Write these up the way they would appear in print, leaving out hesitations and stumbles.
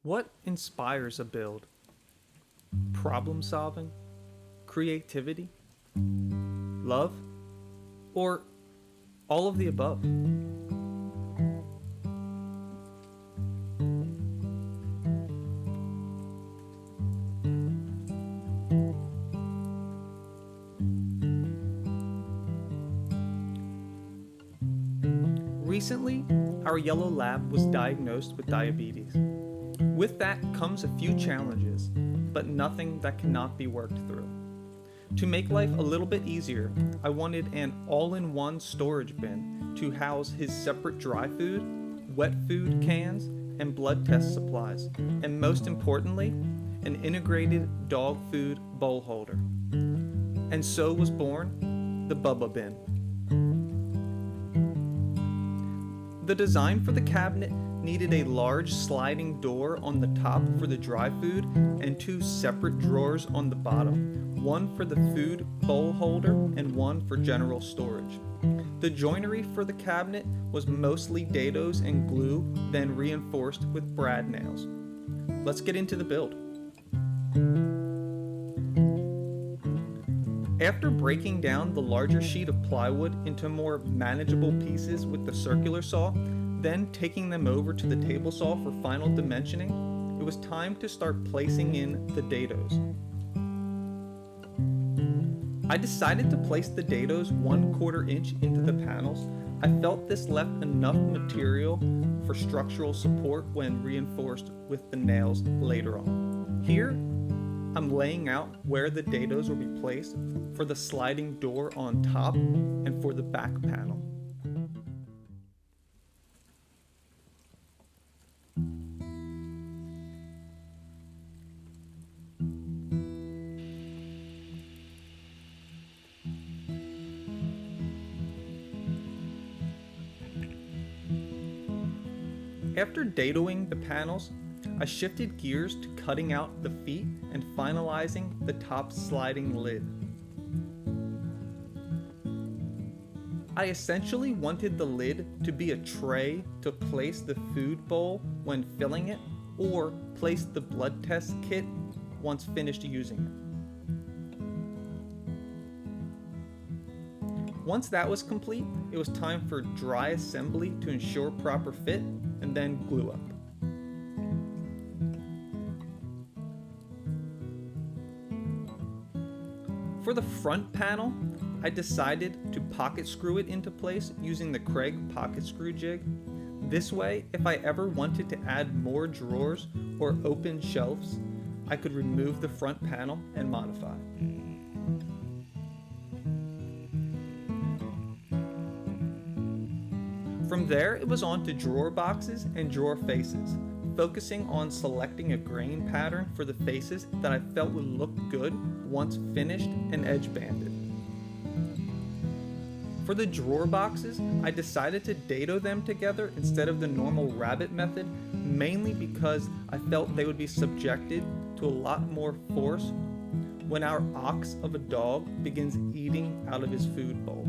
What inspires a build? Problem solving? Creativity? Love? Or all of the above? Recently, our yellow lab was diagnosed with diabetes. With that comes a few challenges, but nothing that cannot be worked through. To make life a little bit easier, I wanted an all-in-one storage bin to house his separate dry food, wet food cans, and blood test supplies, and most importantly, an integrated dog food bowl holder. And so was born the Bubba Bin. The design for the cabinet needed a large sliding door on the top for the dry food and two separate drawers on the bottom, one for the food bowl holder and one for general storage. The joinery for the cabinet was mostly dados and glue, then reinforced with brad nails. Let's get into the build. After breaking down the larger sheet of plywood into more manageable pieces with the circular saw, then taking them over to the table saw for final dimensioning, it was time to start placing in the dados. I decided to place the dados 1/4 inch into the panels. I felt this left enough material for structural support when reinforced with the nails later on. Here, I'm laying out where the dados will be placed for the sliding door on top and for the back panel. After dadoing the panels, I shifted gears to cutting out the feet and finalizing the top sliding lid. I essentially wanted the lid to be a tray to place the food bowl when filling it, or place the blood test kit once finished using it. Once that was complete, it was time for dry assembly to ensure proper fit, and then glue up. For the front panel, I decided to pocket screw it into place using the Cregg pocket screw jig. This way, if I ever wanted to add more drawers or open shelves, I could remove the front panel and modify. From there, it was on to drawer boxes and drawer faces, focusing on selecting a grain pattern for the faces that I felt would look good once finished and edge banded. For the drawer boxes, I decided to dado them together instead of the normal rabbet method, mainly because I felt they would be subjected to a lot more force when our ox of a dog begins eating out of his food bowl.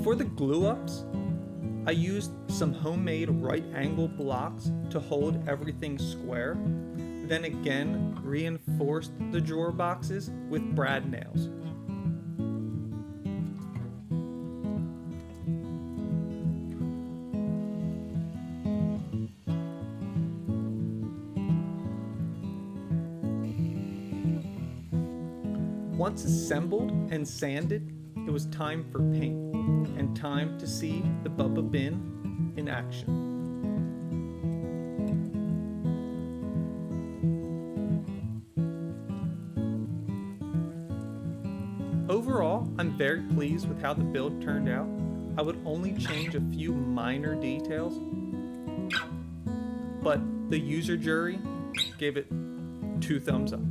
For the glue ups, I used some homemade right angle blocks to hold everything square, then again reinforced the drawer boxes with brad nails. Once assembled and sanded, it was time for paint and time to see the Bubba Bin in action. Overall, I'm very pleased with how the build turned out. I would only change a few minor details, but the user jury gave it 2 thumbs up.